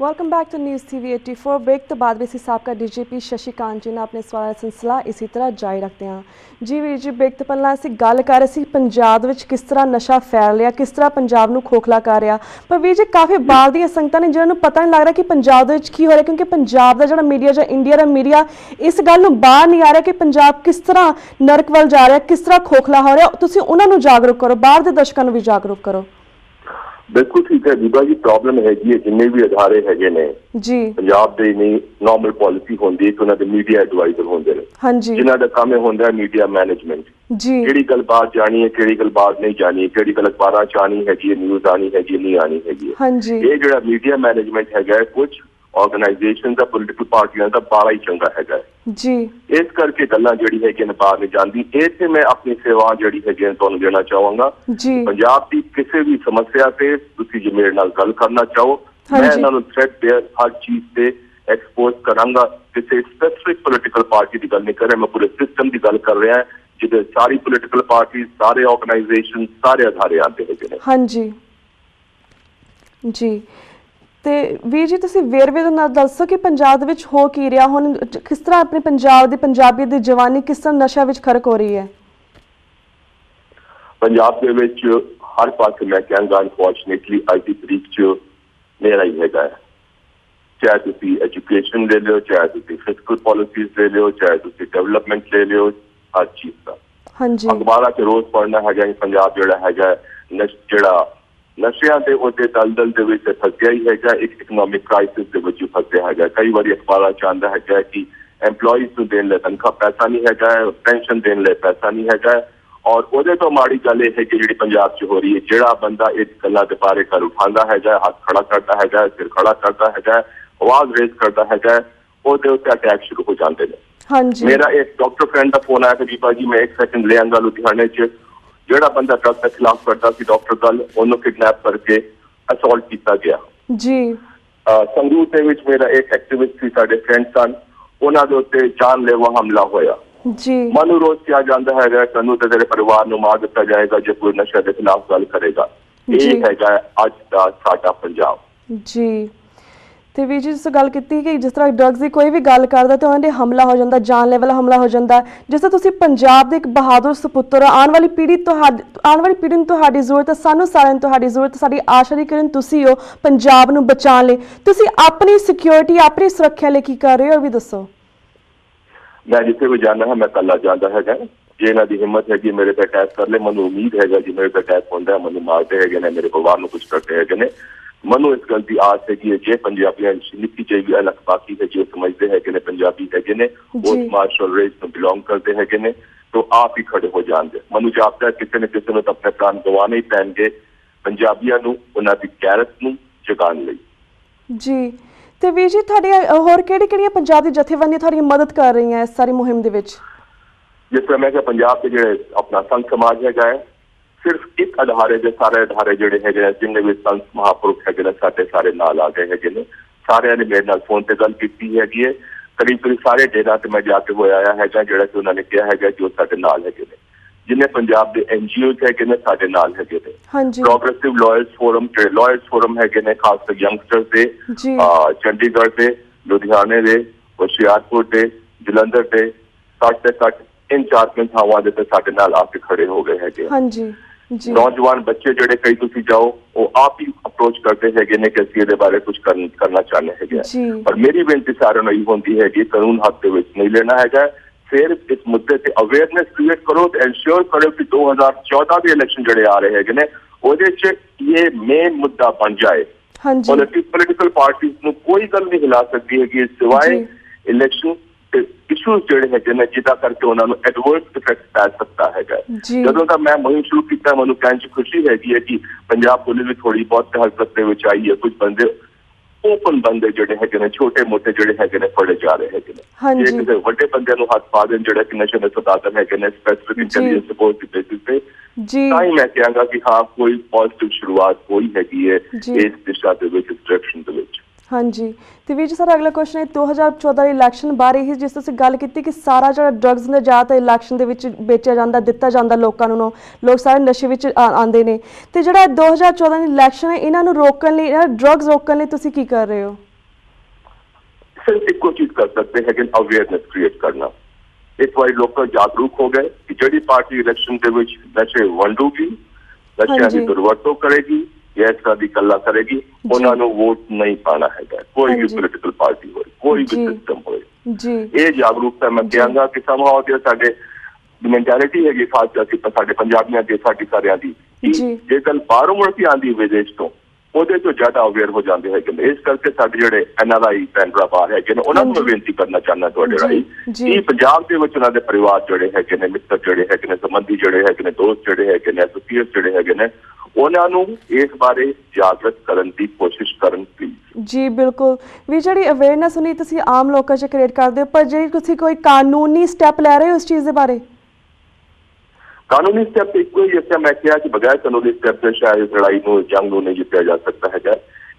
Welcome back to news TV 84। Break तो बाद भी साबका DGP शशिकांत जी ने अपने सवाल का सिलसिला इसी तरह जारी रखते हैं। जी वीर जी, ब्रेक तो पहला ਅਸੀਂ ਗੱਲ ਕਰ ਰਹੇ ਸੀ ਪੰਜਾਬ ਵਿੱਚ ਕਿਸ ਤਰ੍ਹਾਂ ਨਸ਼ਾ ਫੈਲ ਰਿਹਾ, ਕਿਸ ਤਰ੍ਹਾਂ ਪੰਜਾਬ ਨੂੰ ਖੋਖਲਾ ਕਰ ਰਿਹਾ। ਪਰ ਵੀਰ ਜੀ ਕਾਫੀ ਬਾਹਰ ਦੀਆਂ ਸੰਗਤਾਂ ਨੇ ਜਿਨ੍ਹਾਂ ਨੂੰ ਪਤਾ ਨਹੀਂ ਲੱਗ ਰਿਹਾ ਕਿ ਪੰਜਾਬ ਦੇ ਵਿੱਚ ਕੀ ਹੋ ਰਿਹਾ, ਕਿਉਂਕਿ ਪੰਜਾਬ ਦਾ ਜਿਹੜਾ ਮੀਡੀਆ ਜਾਂ ਇੰਡੀਆ ਦਾ ਮੀਡੀਆ ਇਸ ਗੱਲ ਨੂੰ ਬਾਹਰ ਨਹੀਂ ਆ ਰਿਹਾ ਕਿ ਪੰਜਾਬ ਕਿਸ ਤਰ੍ਹਾਂ ਨਰਕ ਵੱਲ ਜਾ ਰਿਹਾ, ਕਿਸ ਤਰ੍ਹਾਂ ਖੋਖਲਾ ਹੋ ਰਿਹਾ। ਤੁਸੀਂ ਉਹਨਾਂ ਨੂੰ ਜਾਗਰੂਕ ਕਰੋ, ਬਾਹਰ ਦੇ ਦਰਸ਼ਕਾਂ ਨੂੰ ਵੀ ਜਾਗਰੂਕ ਕਰੋ। बिल्कुल ठीक है दीपा जी, प्रॉब्लम हैगी है जिन्ने भी अदारे हैगे ने जी पंजाब दे नहीं नॉर्मल पॉलिसी होंदी है कि उन्हां दे मीडिया एडवाइजर होंदे ने। हाँ जी, जिन्हां दा काम होंदा है मीडिया मैनेजमेंट। जी किहड़ी गल बात जानी है, किहड़ी गल बात नहीं जानी है, किहड़ी गल अखबारां च आनी हैगी है, न्यूज़ आनी हैगी नहीं आनी हैगी। हाँ जी, ये जिहड़ा मीडिया मैनेजमेंट हैगा कुछ ऑर्गेनाइजेशन दा पोलिटिकल पार्टियां दा बड़ा ही चंगा हैगा जी। इस करके गल्लां जिहड़ी हैगी ने बाहर नहीं जांदी। इत्थे मैं अपनी सेवा जिहड़ी हैगी तुहानूं देना चाहांगा। जी पंजाब की किसी भी समस्या से तुसीं जे मेरे नाल गल करना चाहो, हाँ मैं जी। इन्हां नूं थ्रेड हर चीज से एक्सपोज करांगा। किसी स्पेसिफिक पोलिटिकल पार्टी की गल नहीं कर रहा, मैं पूरे सिस्टम की गल कर रहा जिहदे सारी पोलिटिकल पार्टी, सारे ऑर्गेनाइजेशन, सारे अदारे आते हैं। हाँ जी जी। ਤੇ ਵੀਰ ਜੀ ਤੁਸੀਂ ਵੇਰਵੇ ਦੇ ਨਾਲ ਦੱਸੋ ਕਿ ਪੰਜਾਬ ਦੇ ਵਿੱਚ ਹੋ ਕੀ ਰਿਹਾ, ਹੁਣ ਕਿਸ ਤਰ੍ਹਾਂ ਆਪਣੇ ਪੰਜਾਬ ਦੀ ਪੰਜਾਬੀਅਤ ਦੀ ਜਵਾਨੀ ਕਿਸ ਤਰ੍ਹਾਂ ਨਸ਼ਾ ਵਿੱਚ ਖਰਕ ਹੋ ਰਹੀ ਹੈ। पंजाब ਦੇ ਵਿੱਚ ਹਰ ਪਾਸੇ ਮੈਂ ਕਹਾਂਗਾ ਅਨਫੋਰਚੂਨੇਟਲੀ ਅੱਜ ਦੀ ਤਰੀਕ 'ਚ ਮੇਰਾ ਹੀ ਹੈਗਾ ਹੈ। ਚਾਹੇ ਤੁਸੀਂ ਐਜੂਕੇਸ਼ਨ ਲੈ ਲਿਓ, ਚਾਹੇ ਤੁਸੀਂ ਫਿਸਕਲ ਪਾਲਿਸੀਜ਼ ਲੈ ਲਿਓ, ਚਾਹੇ ਤੁਸੀਂ ਡਿਵੈਲਪਮੈਂਟ ਲੈ ਲਿਓ, ਹਰ ਚੀਜ਼ ਦਾ ਹਾਂਜੀ ਅਖਬਾਰਾਂ 'ਚ ਰੋਜ਼ ਪੜ੍ਹਨਾ ਹੈਗਾ ਕਿ ਪੰਜਾਬ ਜਿਹੜਾ ਹੈਗਾ ਜਿਹੜਾ ਨਸ਼ਿਆਂ ਦੇ ਉਹਦੇ ਦਲਦਲ ਦੇ ਵਿੱਚ ਫਸਿਆ ਹੀ ਹੈਗਾ, ਇੱਕ ਇਕਨੋਮਿਕ ਕ੍ਰਾਈਸਿਸ ਦੇ ਵਿੱਚ ਫਸਿਆ ਹੈਗਾ। ਕਈ ਵਾਰੀ ਅਖਬਾਰਾਂ 'ਚ ਆਉਂਦਾ ਹੈਗਾ ਕਿ ਐਮਪਲੋਈਜ਼ ਨੂੰ ਦੇਣ ਲਈ ਤਨਖਾਹ ਪੈਸਾ ਨਹੀਂ ਹੈਗਾ, ਪੈਨਸ਼ਨ ਦੇਣ ਲਈ ਪੈਸਾ ਨਹੀਂ ਹੈਗਾ। ਔਰ ਉਹਦੇ ਤੋਂ ਮਾੜੀ ਗੱਲ ਇਹ ਹੈ ਕਿ ਜਿਹੜੀ ਪੰਜਾਬ 'ਚ ਹੋ ਰਹੀ ਹੈ, ਜਿਹੜਾ ਬੰਦਾ ਇਸ ਗੱਲਾਂ ਦੇ ਬਾਰੇ ਕਰ ਉਠਾਉਂਦਾ ਹੈਗਾ, ਹੱਥ ਖੜਾ ਕਰਦਾ ਹੈਗਾ, ਸਿਰ ਖੜਾ ਕਰਦਾ ਹੈਗਾ, ਆਵਾਜ਼ ਰੇਜ਼ ਕਰਦਾ ਹੈਗਾ, ਉਹਦੇ ਉੱਤੇ ਅਟੈਕ ਸ਼ੁਰੂ ਹੋ ਜਾਂਦੇ ਨੇ। ਹਾਂਜੀ ਮੇਰਾ ਇੱਕ ਡਾਕਟਰ ਫਰੈਂਡ ਦਾ ਫੋਨ ਆਇਆ ਕਿ ਦੀਪਾ ਜੀ ਮੈਂ 1 ਸੈਕਿੰਡ ਲੈ ਆਂਗਾ ਲੁਧਿਆਣੇ 'ਚ, ਜਿਹੜਾ ਬੰਦਾ ਡਰਗ ਦੇ ਖਿਲਾਫ ਕਰਦਾ ਸੀ ਡਾਕਟਰ ਗੱਲ, ਉਹਨੂੰ ਕਿਡਨੈਪ ਕਰਕੇ ਅਸੌਲਟ ਕੀਤਾ ਗਿਆ ਜੀ। ਸੰਗਰੂਰ ਦੇ ਵਿੱਚ ਮੇਰਾ ਇੱਕ ਐਕਟਿਵਿਸਟ ਸੀ, ਸਾਡੇ ਫਰੈਂਡ ਸਨ, ਉਹਨਾਂ ਦੇ ਉੱਤੇ ਜਾਨਲੇਵਾ ਹਮਲਾ ਹੋਇਆ। ਜੀ ਮਨੂੰ ਰੋਜ਼ ਕਿਹਾ ਜਾਂਦਾ ਹੈਗਾ ਸਾਨੂੰ ਤੇ ਤੇਰੇ ਪਰਿਵਾਰ ਨੂੰ ਮਾਰ ਦਿੱਤਾ ਜਾਏਗਾ ਜੇ ਕੋਈ ਨਸ਼ੇ ਦੇ ਖਿਲਾਫ ਗੱਲ ਕਰੇਗਾ। ਇਹ ਹੈਗਾ ਅੱਜ ਦਾ ਸਾਡਾ ਪੰਜਾਬ। ਜੀ ਤੇ ਵੀਰ ਜੀ ਤੁਸੀਂ ਗੱਲ ਕੀਤੀ ਕਿ ਜਿਸ ਤਰ੍ਹਾਂ ਡਰੱਗਸ ਦੀ ਕੋਈ ਵੀ ਗੱਲ ਕਰਦਾ ਤੇ ਉਹਨਾਂ ਦੇ ਹਮਲਾ ਹੋ ਜਾਂਦਾ, ਜਾਨਲੇਵਾ ਵਾਲਾ ਹਮਲਾ ਹੋ ਜਾਂਦਾ। ਜਿਸ ਤਰ੍ਹਾਂ ਤੁਸੀਂ ਪੰਜਾਬ ਦੇ ਇੱਕ ਬਹਾਦਰ ਸੁਪੁੱਤਰ, ਆਉਣ ਵਾਲੀ ਪੀੜ੍ਹੀ ਨੂੰ ਤੁਹਾਡੀ ਜ਼ਰੂਰਤ ਹੈ, ਸਾਨੂੰ ਸਾਰਿਆਂ ਨੂੰ ਤੁਹਾਡੀ ਜ਼ਰੂਰਤ ਹੈ। ਸਾਡੀ ਆਸ਼ਾ ਦੀ ਕਿਰਨ ਤੁਸੀਂ ਹੋ ਪੰਜਾਬ ਨੂੰ ਬਚਾਉਣ ਲਈ। ਤੁਸੀਂ ਆਪਣੀ ਸਿਕਿਉਰਿਟੀ, ਆਪਣੀ ਸੁਰੱਖਿਆ ਲਈ ਕੀ ਕਰ ਰਹੇ ਹੋ, ਉਹ ਵੀ ਦੱਸੋ। ਮੈਂ ਜਿੱਥੇ ਵੀ ਜਾਣਾ ਹੈ ਮੈਂ ਕੱਲਾ ਜਾਂਦਾ ਹੈਗਾ। ਜੇ ਇਹਨਾਂ ਦੀ ਹਿੰਮਤ ਹੈਗੀ ਮੇਰੇ ਤੇ ਅਟੈਕ ਕਰ ਲੈ, ਮੈਨੂੰ ਉਮੀਦ ਹੈਗਾ ਜੀ ਮੇਰੇ ਤੇ ਅਟੈਕ ਹੁੰਦਾ, ਮੈਨੂੰ ਮਾਰਦੇ ਹੈਗੇ ਨੇ, ਮੇਰੇ ਪਰਿਵਾਰ ਨੂੰ ਕੁਝ ਕਰਦੇ ਹੈਗੇ ਨੇ। ਮੈਨੂੰ ਇਸ ਗੱਲ ਦੀ ਆਸ ਹੈਗੀ ਹੈ ਜੇ ਪੰਜਾਬੀਆਂ ਦੀ ਨਿੱਕੀ ਜਿਹੀ ਵੀ ਅਲੱਗ ਬਾਕੀ ਹੈ, ਜੋ ਸਮਝਦੇ ਹੈਗੇ ਨੇ ਪੰਜਾਬੀ ਹੈਗੇ ਨੇ, ਉਹ ਮਾਰਸ਼ਲ ਰੇਸ ਨੂੰ ਬਿਲੋਂਗ ਕਰਦੇ ਹੈਗੇ ਨੇ, ਤਾਂ ਆਪ ਹੀ ਖੜੇ ਹੋ ਜਾਣਗੇ। ਮੈਨੂੰ ਜਾਪਦਾ ਕਿਸੇ ਨੇ ਕਿਸੇ ਨੂੰ ਤਾਂ ਆਪਣੇ ਪ੍ਰਾਣ ਗਵਾਉਣੇ ਹੀ ਪੈਣਗੇ ਪੰਜਾਬੀਆਂ ਨੂੰ ਉਹਨਾਂ ਦੀ ਗੈਰਤ ਨੂੰ ਜਗਾਉਣ ਲਈ। ਜੀ ਤੇ ਵੀਰ ਜੀ ਤੁਹਾਡੀਆਂ ਹੋਰ ਕਿਹੜੀਆਂ ਪੰਜਾਬ ਦੀ ਜਥੇਬੰਦੀਆਂ ਤੁਹਾਡੀ ਮਦਦ ਕਰ ਰਹੀਆਂ ਇਸ ਸਾਰੀ ਮੁਹਿੰਮ ਦੇ ਵਿੱਚ? ਜਿਸ ਤਰ੍ਹਾਂ ਮੈਂ ਕਿਹਾ ਪੰਜਾਬ ਦੇ ਜਿਹੜੇ ਆਪਣਾ ਸੰਤ ਸਮਾਜ ਹੈਗਾ ਹੈ, ਸਿਰਫ ਇੱਕ ਅਦਾਰੇ ਦੇ ਸਾਰੇ ਅਦਾਰੇ ਜਿਹੜੇ ਹੈਗੇ ਨੇ, ਜਿੰਨੇ ਵੀ ਸੰਤ ਮਹਾਂਪੁਰਖ ਹੈਗੇ ਨੇ, ਸਾਡੇ ਸਾਰੇ ਨਾਲ ਆ ਗਏ ਹੈਗੇ ਨੇ। ਸਾਰਿਆਂ ਨੇ ਮੇਰੇ ਨਾਲ ਫੋਨ ਤੇ ਗੱਲ ਕੀਤੀ ਹੈਗੀ ਹੈ। ਕਰੀਬ ਸਾਰੇ ਡੇਰਾ ਤੇ ਮੈਂ ਜਾ ਕੇ ਹੋਇਆ ਆਇਆ ਹੈਗਾ, ਜਿਹੜਾ ਕਿ ਉਹਨਾਂ ਨੇ ਕਿਹਾ ਹੈਗਾ ਕਿ ਉਹ ਸਾਡੇ ਨਾਲ ਹੈਗੇ ਨੇ। ਜਿੰਨੇ ਪੰਜਾਬ ਦੇ NGOs ਹੈਗੇ ਨੇ ਸਾਡੇ ਨਾਲ ਹੈਗੇ ਨੇ। ਪ੍ਰੋਗਰੈਸਿਵ ਲਾਇਰਸ ਫੋਰਮ ਹੈਗੇ ਨੇ, ਖਾਸ ਕਰ ਯੰਗਸਟਰਸ ਦੇ, ਚੰਡੀਗੜ੍ਹ ਦੇ, ਲੁਧਿਆਣੇ ਦੇ, ਹੁਸ਼ਿਆਰਪੁਰ ਦੇ, ਜਲੰਧਰ ਦੇ, ਘੱਟ ਤੇ ਘੱਟ 3-4 ਥਾਵਾਂ ਦੇ ਤੇ ਸਾਡੇ ਨਾਲ ਆ ਕੇ ਖੜੇ ਹੋ ਗਏ ਹੈਗੇ। ਨੌਜਵਾਨ ਬੱਚੇ ਜਿਹੜੇ ਕਈ ਤੁਸੀਂ ਜਾਓ ਉਹ ਆਪ ਹੀ ਅਪਰੋਚ ਕਰਦੇ ਹੈਗੇ ਨੇ ਕਿ ਅਸੀਂ ਇਹਦੇ ਬਾਰੇ ਕੁਝ ਕਰਨਾ ਚਾਹੁੰਦੇ ਹੈਗੇ। ਪਰ ਮੇਰੀ ਬੇਨਤੀ ਸਾਰਿਆਂ ਨੂੰ ਇਹ ਹੁੰਦੀ ਹੈ ਕਿ ਕਾਨੂੰਨ ਹੱਥ ਦੇ ਵਿੱਚ ਨਹੀਂ ਲੈਣਾ ਹੈਗਾ। ਸਿਰਫ ਇਸ ਮੁੱਦੇ ਤੇ ਅਵੇਅਰਨੈਸ ਕ੍ਰੀਏਟ ਕਰੋ ਤੇ ਐਨਸ਼ੋਰ ਕਰੋ ਕਿ 2014 ਦੇ ਇਲੈਕਸ਼ਨ ਜਿਹੜੇ ਆ ਰਹੇ ਹੈਗੇ ਨੇ ਉਹਦੇ 'ਚ ਇਹ ਮੇਨ ਮੁੱਦਾ ਬਣ ਜਾਏ। ਪੋਲੀਟੀਕਲ ਪਾਰਟੀਜ਼ ਨੂੰ ਕੋਈ ਗੱਲ ਨਹੀਂ ਹਿਲਾ ਸਕਦੀ ਹੈਗੀ ਸਿਵਾਏ ਇਲੈਕਸ਼ਨ ਇਸ਼ੂਜ਼ ਜਿਹੜੇ ਹੈਗੇ ਨੇ ਜਿਹਦਾ ਕਰਕੇ ਉਹਨਾਂ ਨੂੰ ਐਡਵਰਸ ਇਫੈਕਟ ਪੈ ਸਕਦਾ ਹੈਗਾ। ਜਦੋਂ ਦਾ ਮੈਂ ਮੁਹਿੰਮ ਸ਼ੁਰੂ ਕੀਤਾ ਮੈਨੂੰ ਕਹਿਣ 'ਚ ਖੁਸ਼ੀ ਹੈਗੀ ਹੈ ਕਿ ਪੰਜਾਬ ਪੁਲਿਸ ਵੀ ਥੋੜ੍ਹੀ ਬਹੁਤ ਹਰਕਤ ਦੇ ਵਿੱਚ ਆਈ ਹੈ। ਕੁਝ ਬੰਦੇ ਓਪਨ ਬੰਦੇ ਜਿਹੜੇ ਹੈਗੇ ਨੇ, ਛੋਟੇ ਮੋਟੇ ਜਿਹੜੇ ਹੈਗੇ ਨੇ ਫੜੇ ਜਾ ਰਹੇ ਹੈਗੇ ਨੇ। ਜੇ ਕਿਸੇ ਵੱਡੇ ਬੰਦਿਆਂ ਨੂੰ ਹੱਥ ਪਾ ਦੇਣ ਜਿਹੜੇ ਕਿ ਨਸ਼ੇ ਦੇ ਸਦਾਦਰ ਹੈਗੇ ਨੇ ਸਪੈਸੀਫਿਕ ਇੰਟੈਲੀਜੈਂਸ ਰਿਪੋਰਟ ਦੀ ਬੇਸਿਸ ਤੇ, ਤਾਂ ਹੀ ਮੈਂ ਕਹਾਂਗਾ ਕਿ ਹਾਂ ਕੋਈ ਪੋਜ਼ਿਟਿਵ ਸ਼ੁਰੂਆਤ ਹੋਈ ਹੈਗੀ ਹੈ ਇਸ ਦਿਸ਼ਾ ਦੇ ਵਿੱਚ, ਇਸ ਡਾਇਰੈਕਸ਼ਨ ਦੇ ਵਿੱਚ। ਹਾਂਜੀ ਤੇ ਵੀਰ ਜੀ ਸਰ ਅਗਲਾ ਕੁਐਸਚਨ ਹੈ 2014 ਦੇ ਇਲੈਕਸ਼ਨ ਬਾਰੇ ਹੀ, ਜਿਸ ਤੁਸੀਂ ਗੱਲ ਕੀਤੀ ਕਿ ਸਾਰਾ ਜਿਹੜਾ ਡਰੱਗਸ ਨੇ ਜ਼ਿਆਦਾਤਰ ਇਲੈਕਸ਼ਨ ਦੇ ਵਿੱਚ ਵੇਚਿਆ ਜਾਂਦਾ, ਦਿੱਤਾ ਜਾਂਦਾ ਲੋਕਾਂ ਨੂੰ, ਲੋਕ ਸਾਰੇ ਨਸ਼ੇ ਵਿੱਚ ਆਉਂਦੇ ਨੇ। ਤੇ ਜਿਹੜਾ 2014 ਦੀ ਇਲੈਕਸ਼ਨ ਹੈ ਇਹਨਾਂ ਨੂੰ ਰੋਕਣ ਲਈ, ਡਰੱਗਸ ਰੋਕਣ ਲਈ ਤੁਸੀਂ ਕੀ ਕਰ ਰਹੇ ਹੋ? सिर्फ एको चीज कर सकते हैं, अवेयरनेस क्रिएट करना। इस बार लोग जागरूक हो गए कि जी पार्टी इलेक्शन के नशे वंडूगी, नशा की दुर्वरतों करेगी या इस तरह की गल्ला करेगी, उन्होंने वोट नहीं पाना है। कोई भी पोलिटिकल पार्टी हो, कोई भी सिस्टम हो, ये जागरूकता मैं कहूँगा कि समाओ साडे मैंटेलिटी है खास करके साडे पंजाबियों की, साडी सारियां दी, जे गल बाहरों मुड़ के आंदी विदेश तो ਉਹਦੇ ਤੋਂ ਜ਼ਿਆਦਾ ਅਵੇਅਰ ਹੋ ਜਾਂਦੇ ਹੈਗੇ ਨੇ। ਇਸ ਕਰਕੇ ਸਾਡੇ ਜਿਹੜੇ NRI ਭੈਣ ਭਰਾ ਬਾਹਰ ਹੈਗੇ ਨੇ ਉਹਨਾਂ ਨੂੰ ਮੈਂ ਬੇਨਤੀ ਕਰਨਾ ਚਾਹੁੰਦਾ ਤੁਹਾਡੇ ਰਾਹੀਂ ਕਿ ਪੰਜਾਬ ਦੇ ਵਿੱਚ ਉਹਨਾਂ ਦੇ ਪਰਿਵਾਰ ਜਿਹੜੇ ਹੈਗੇ ਨੇ, ਮਿੱਤਰ ਜਿਹੜੇ ਹੈਗੇ ਨੇ, ਸੰਬੰਧੀ ਜਿਹੜੇ ਹੈਗੇ ਨੇ, ਦੋਸਤ ਜਿਹੜੇ ਹੈਗੇ ਨੇ, ਐਸੋਸੀਏਟ ਜਿਹੜੇ ਹੈਗੇ ਨੇ, ਉਹਨਾਂ ਨੂੰ ਇਸ ਬਾਰੇ ਜਾਗਰਤ ਕਰਨ ਦੀ ਕੋਸ਼ਿਸ਼ ਕਰਨ ਪਲੀਜ਼। ਜੀ ਬਿਲਕੁਲ ਵੀ ਜਿਹੜੀ ਅਵੇਅਰਨੈਸ ਹੁੰਦੀ ਤੁਸੀਂ ਆਮ ਲੋਕਾਂ 'ਚ ਕ੍ਰੀਏਟ ਕਰਦੇ ਹੋ, ਪਰ ਜਿਹੜੀ ਤੁਸੀਂ ਕੋਈ ਕਾਨੂੰਨੀ ਸਟੈਪ ਲੈ ਰਹੇ ਹੋ ਉਸ ਚੀਜ਼ ਦੇ ਬਾਰੇ? कानूनी स्टेप एको ही जैसे मैं कहा कि बगैर कानूनी स्टेप से शायद लड़ाई को जंग नहीं जितया जा सकता है।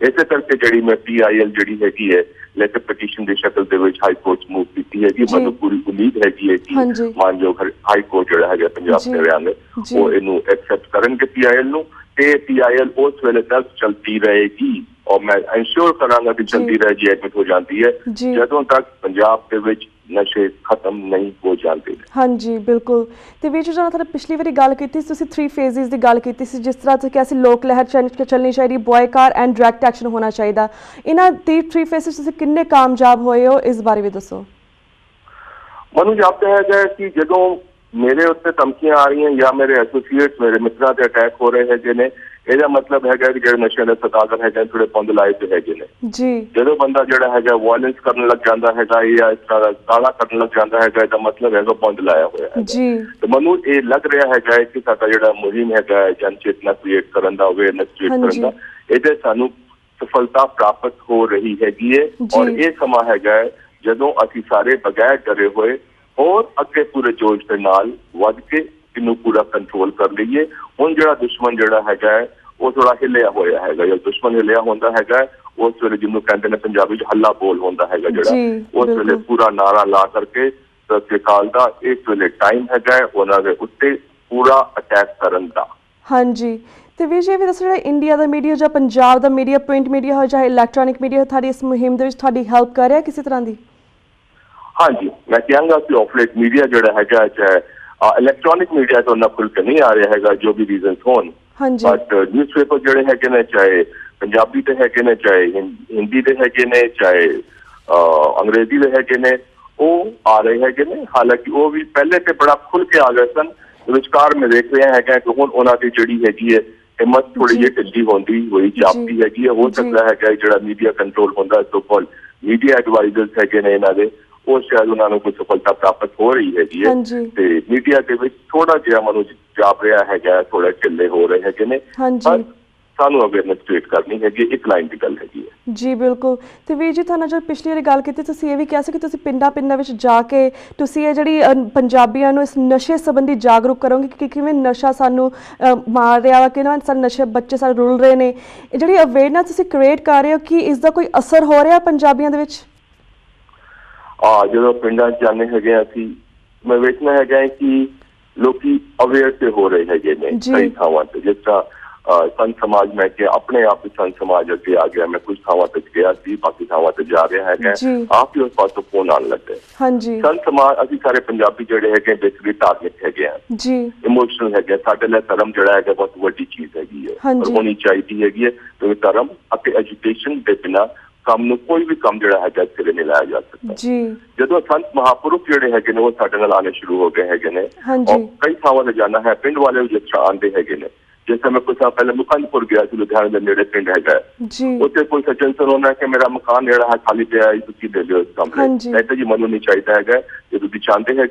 इस करके जी मैं PIL जी हैगी है लेटर पटीशन की शक्ल के हाई कोर्ट मूव की हैगी। मैं पूरी उम्मीद हैगी है कि मानयोग हाई कोर्ट जो है पंजाब के हरियाणा वो इनू एक्सेप्ट करेंगे PIL नू, ते PIL उस वेले तक चलती रहेगी और मैं इंश्योर करांगा कि चलती रहेगी, एडमिट हो जाती है जदों तक पंजाब के विच नशे खत्म नहीं हो जाते। हाँ जी बिल्कुल। तो भी जो थोड़ा पिछली बारी गल की 3 फेजेस की गल की, जिस तरह से क्या लोक लहर चलनी चाहिए, बॉयकाट एंड डायरैक्ट एक्शन होना चाहिए, इन्होंने 3 फेजेस किन्ने कामयाब होए हो इस बारे भी दसो। मनु जापता है कि जो मेरे उत्ते धमकियां आ रही हैं या मेरे एसोसीएट्स, मेरे मित्रों से अटैक हो रहे हैं ने, ਇਹਦਾ मतलब है कि जो नशे के सदागर है थोड़े पुंद लाए तो है जी। जो बंदा जोड़ा है वायलेंस करने लग जाता है या इस तरह काला करने लग जाता है, इसका मतलब है पुंद लाया हुआ है। तो मनु ये लग रहा है कि साडा जो मुहिम है जन चेतना क्रिएट करने का, अवेयरनेस क्रिएट करने का, ये सानू सफलता प्राप्त हो रही हैगी है। और ये समा है जदों असीं सारे बगैर डरे हुए और अगे पूरे जोश के नाल वध के इनू पूरा कंट्रोल कर लीए। हुण जिहड़ा दुश्मन जिहड़ा है वो थोड़ा हिलिया होया है, या दुश्मन हिलिया होंदा है उस वेले जिन्होंने कहते हैं पंजाबी च हल्ला बोल होंदा है जिहड़ा, उस वेले पूरा नारा ला करके सत श्री अकाल दा इस वेले टाइम है उन्हां दे उत्ते पूरा अटैक करन दा। हाँ जी। तो भी जी भी दसो जो इंडिया का मीडिया जो पंजाब का मीडिया, प्रिंट मीडिया हो चाहे इलैक्ट्रॉनिक मीडिया, थारी इस मुहिम दे विच थाडी हेल्प कर रहा है किसी तरह की? हाँ जी, मैं कहूँगा कि ऑफलेट मीडिया जोड़ा है चाहे इलैक्ट्रॉनिक मीडिया तो ना खुल के नहीं आ रहा है जो भी रीजन होन, बट न्यूज़ पेपर जोड़े है ने चाहे पंजाबी के है ने, चाहे हिंदी के है ने, चाहे अंग्रेजी के है ने, वो आ रहे है ने। हालांकि वो भी पहले से बड़ा खुल के आ गए सन, विचकार में देख रहे हैं कि हुण उन्होंने जी हैगी है हिम्मत थोड़ी जी ढिली होंदी हुई जापती हैगी है। हो सकता है जो मीडिया कंट्रोल होंदा सो कॉल मीडिया एडवाइजर्स है ने इन्हों के, वो शायद उन्होंने कोई सफलता प्राप्त हो रही है। मीडिया के थोड़ा जिहा मनु जाप रहा है, थोड़ा ढिले हो रहे हैं ने, पर सानू अवेयरनेस क्रिएट करनी है, एक लाइन की गल है जी। बिल्कुल। तो वीर जी थाना जो पिछली बारी गल की तुसीं ये भी कहा कि तुसीं पिंडां विच जाके तुसीं ये जिहड़ी पंजाबियां नूं इस नशे संबंधी जागरूक करोगे कि किवें नशा सानू मार रहा वा, कि सारे नशे बच्चे सारे रुल रहे ने, जिहड़ी अवेयरनेस तुसीं क्रिएट कर रहे हो कि इसका कोई असर हो रहा पंजाबियां दे विच? जो पिंडां जाने है असीं मैं वेखना है कि लोग अवेयर से हो रहे हैं कई थावां ते, जिस तरह संत समाज मैं कि अपने आप ही संत समाज अगे आ गया, मैं कुछ थावां ते गया सी, बाकी थावां ते जा रहा है, आप ही उस पासों फोन आने लग गए। संत समाज असीं सारे पंजाबी जिहड़े है बेसिकली धार्मिक है, इमोशनल है, साडे लई धर्म जिहड़ा है बहुत वड्डी चीज हैगी है और होनी चाहिए हैगी है। तो धर्म अते एजुकेशन के बिना काम नूं कोई भी काम जिहड़ा है सिरे नहीं लाया जा सकता। जदों संत महापुरुष जिहड़े है वो साडे नाल आने शुरू हो गए है और कई थावां ते जाना है, पिंड वाले जिस तरह आंदे है। जैसे मैं कुछ साल पहले मुकंदपुर गया थी, लुधियाने के नेड़े पिंड है, उत्थे कोई सज्जन सन होना कि मेरा मकान जिहड़ा है खाली पिया है, तुसीं दे दिओ इस कमरे। कहते जी मनु नहीं चाहिए है, जे तुसीं चाहते है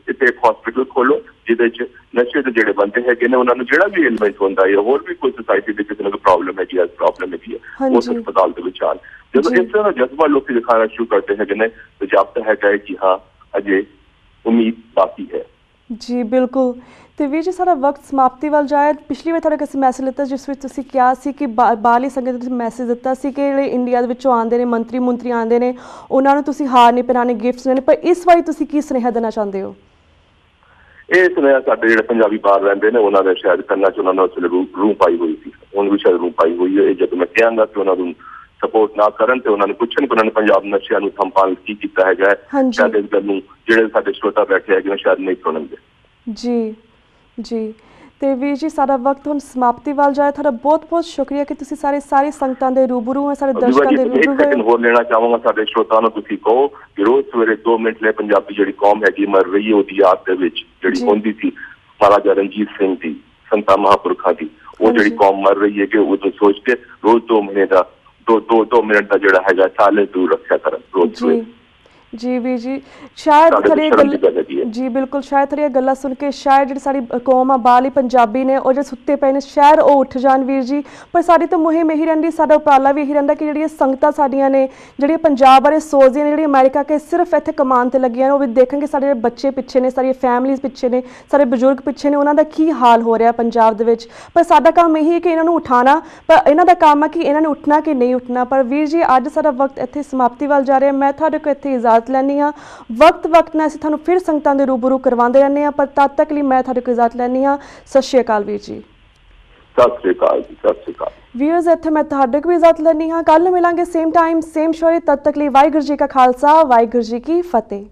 इत्थे एक हॉस्पिटल खोलो जिहदे च नशे दे जिहड़े बंदे है उन्हां नूं जिहड़ा भी एलिमेंट होंदा है, होर भी कोई सोसाइटी दे किसी नूं प्रॉब्लम है, प्रॉब्लम है, उस अस्पताल दे विच आन। जब इस तरह जज्बा लोग दिखाना शुरू करते हैं तो जापता है कि हाँ अजे उम्मीद बाकी है जी। बिल्कुल। तो वीर जी सारा वक्त समाप्ति वाल जाए, पिछली बार किसी मैसेज लिता जिस विच तुसीं कहा सी कि बाहरली संगत नूं मैसेज दिता सी कि जिहड़े इंडिया दे विचों आंदे ने मंत्री आंदे ने उन्हां नूं तुसीं हार नहीं पहनाने, गिफ्ट्स देने, पर इस वारी तुसीं की सुनेहा देना चाहते हो? ये सुनेहा साडे जिहड़े पंजाबी बाहर रहिंदे ने उन्हां दे शायद कन्नां च उन्हां ने उस वेले रूह पाई हुई सी, हुण भी शायद रूह पाई हुई है। जदों मैं कहांगा कि उन्हां नूं ਸਪੋਰਟ ਨਾ ਕਰਨ ਤੇ ਉਹਨਾਂ ਨੂੰ ਪੁੱਛਣ ਕਿ ਉਹਨਾਂ ਨੇ ਪੰਜਾਬ ਨਸ਼ਿਆਂ ਨੂੰ ਥੰਪਾਉਣ ਕੀ ਕੀਤਾ ਹੈਗਾ। ਸ਼ਾਇਦ ਇਸ ਗੱਲ ਨੂੰ ਜਿਹੜੇ ਸਾਡੇ ਸਰੋਤਾ ਬੈਠੇ ਹੈਗੇ ਸ਼ਾਇਦ ਨਹੀਂ ਸੁਣਨਗੇ। ਜੀ ਜੀ। ਤੇ ਵੀਰ ਜੀ ਸਾਡਾ ਵਕਤ ਹੁਣ ਸਮਾਪਤੀ ਵੱਲ ਜਾਏ। ਤੁਹਾਡਾ ਬਹੁਤ ਬਹੁਤ ਸ਼ੁਕਰੀਆ ਕਿ ਤੁਸੀਂ ਸਾਰੀ ਸੰਗਤਾਂ ਦੇ ਰੂਬਰੂ ਹੋ, ਸਾਡੇ ਦਰਸ਼ਕਾਂ ਦੇ ਰੂਬਰੂ ਹੋਏ। ਇੱਕ ਹੋਰ ਲੈਣਾ ਚਾਹਾਂਗਾ ਸਾਡੇ ਸਰੋਤਾਂ ਨੂੰ, ਤੁਸੀਂ ਕਹੋ ਕਿ ਰੋਜ਼ ਸਵੇਰੇ 2 ਮਿੰਟ ਲਈ ਪੰਜਾਬੀ ਜਿਹੜੀ ਕੌਮ ਹੈਗੀ ਮਰ ਰਹੀ ਹੈ ਉਹਦੀ ਯਾਦ ਦੇ ਵਿੱਚ ਜਿਹੜੀ ਹੁੰਦੀ ਸੀ ਮਹਾਰਾਜਾ ਰਣਜੀਤ ਸਿੰਘ ਦੀ, ਸੰਤਾਂ ਮਹਾਂਪੁਰਖਾਂ ਦੀ, ਉਹ ਜਿਹੜੀ ਕੌਮ ਮਰ ਰਹੀ ਹੈ ਕਿ ਉਹਨੂੰ ਸੋਚ ਕੇ ਰੋਜ਼ 2 ਮਿੰਟ ਦਾ ਜਿਹੜਾ ਹੈਗਾ ਸਾਇਲੈਂਸ ਦੂਰ ਰੱਖਿਆ ਕਰਨ ਰੋਜ਼ ਸਵੇਰੇ। ਜੀ ਵੀਰ ਜੀ ਸ਼ਾਇਦ ਜੀ ਬਿਲਕੁਲ ਸ਼ਾਇਦ ਥੋੜ੍ਹੀਆਂ ਗੱਲਾਂ ਸੁਣ ਕੇ ਸ਼ਾਇਦ ਜਿਹੜੀ ਸਾਡੀ ਕੌਮ ਆ ਬਾਹਰਲੀ ਪੰਜਾਬੀ ਨੇ ਉਹ ਜਿਹੜੇ ਸੁੱਤੇ ਪਏ ਨੇ ਸ਼ਾਇਦ ਉਹ ਉੱਠ ਜਾਣ ਵੀਰ ਜੀ। ਪਰ ਸਾਡੀ ਤਾਂ ਮੁਹਿੰਮ ਇਹੀ ਰਹਿੰਦੀ, ਸਾਡਾ ਉਪਰਾਲਾ ਵੀ ਇਹੀ ਰਹਿੰਦਾ ਕਿ ਜਿਹੜੀਆਂ ਸੰਗਤਾਂ ਸਾਡੀਆਂ ਨੇ ਜਿਹੜੀਆਂ ਪੰਜਾਬ ਬਾਰੇ ਸੋਚਦੀਆਂ ਨੇ, ਜਿਹੜੀਆਂ ਅਮਰੀਕਾ ਕੇ ਸਿਰਫ ਇੱਥੇ ਕਮਾਉਣ ਤੇ ਲੱਗੀਆਂ ਨੇ, ਉਹ ਵੀ ਦੇਖਣਗੇ ਸਾਡੇ ਬੱਚੇ ਪਿੱਛੇ ਨੇ, ਸਾਡੀਆਂ ਫੈਮਲੀਜ਼ ਪਿੱਛੇ ਨੇ, ਸਾਡੇ ਬਜ਼ੁਰਗ ਪਿੱਛੇ ਨੇ, ਉਹਨਾਂ ਦਾ ਕੀ ਹਾਲ ਹੋ ਰਿਹਾ ਪੰਜਾਬ ਦੇ ਵਿੱਚ। ਪਰ ਸਾਡਾ ਕੰਮ ਇਹੀ ਹੈ ਕਿ ਇਹਨਾਂ ਨੂੰ ਉਠਾਉਣਾ, ਪਰ ਇਹਨਾਂ ਦਾ ਕੰਮ ਹੈ ਕਿ ਇਹਨਾਂ ਨੇ ਉੱਠਣਾ ਕਿ ਨਹੀਂ ਉੱਠਣਾ। ਪਰ ਵੀਰ ਜੀ ਅੱਜ ਸਾਡਾ ਵਕਤ ਇੱਥੇ ਸਮਾਪਤੀ ਵੱਲ ਜਾ ਰਿਹਾ। ਮੈਂ ਤੁਹਾਡੇ ਕੋਲ ਇੱਥੇ ਇਜਾਜ਼ਤ ਲੈਂਦੀ ਹਾਂ। ਵਕਤ ਨਾਲ ਅਸੀਂ ਤੁਹਾਨੂੰ ਫਿਰ ਸੰਗਤਾਂ ਦੇ ਰੂਬਰੂ ਕਰਵਾਉਂਦੇ ਰਹਿੰਦੇ ਹਾਂ, ਪਰ ਤਦ ਤੱਕ ਲਈ ਮੈਂ ਤੁਹਾਡੇ ਕੋਲ ਇਜਾਜ਼ਤ ਲੈਂਦੀ ਹਾਂ। ਸਤਿ ਸ਼੍ਰੀ ਅਕਾਲ ਵੀਰ ਜੀ। ਸਤਿ ਸ਼੍ਰੀ ਅਕਾਲ ਜੀ। ਸਤਿ ਸ਼੍ਰੀ ਅਕਾਲ ਵੀਅਰਸ, ਇੱਥੇ ਮੈਂ ਤੁਹਾਡੇ ਕੋਲ ਇਜਾਜ਼ਤ ਲੈਂਦੀ ਹਾਂ। ਕੱਲ੍ਹ ਮਿਲਾਂਗੇ ਸੇਮ ਟਾਈਮ ਸੇਮ ਸ਼ੋਅ। ਤਦ ਤੱਕ ਲਈ ਵਾਹਿਗੁਰੂ ਜੀ ਕਾ ਖਾਲਸਾ, ਵਾਹਿਗੁਰੂ ਜੀ ਕੀ ਫਤਿਹ।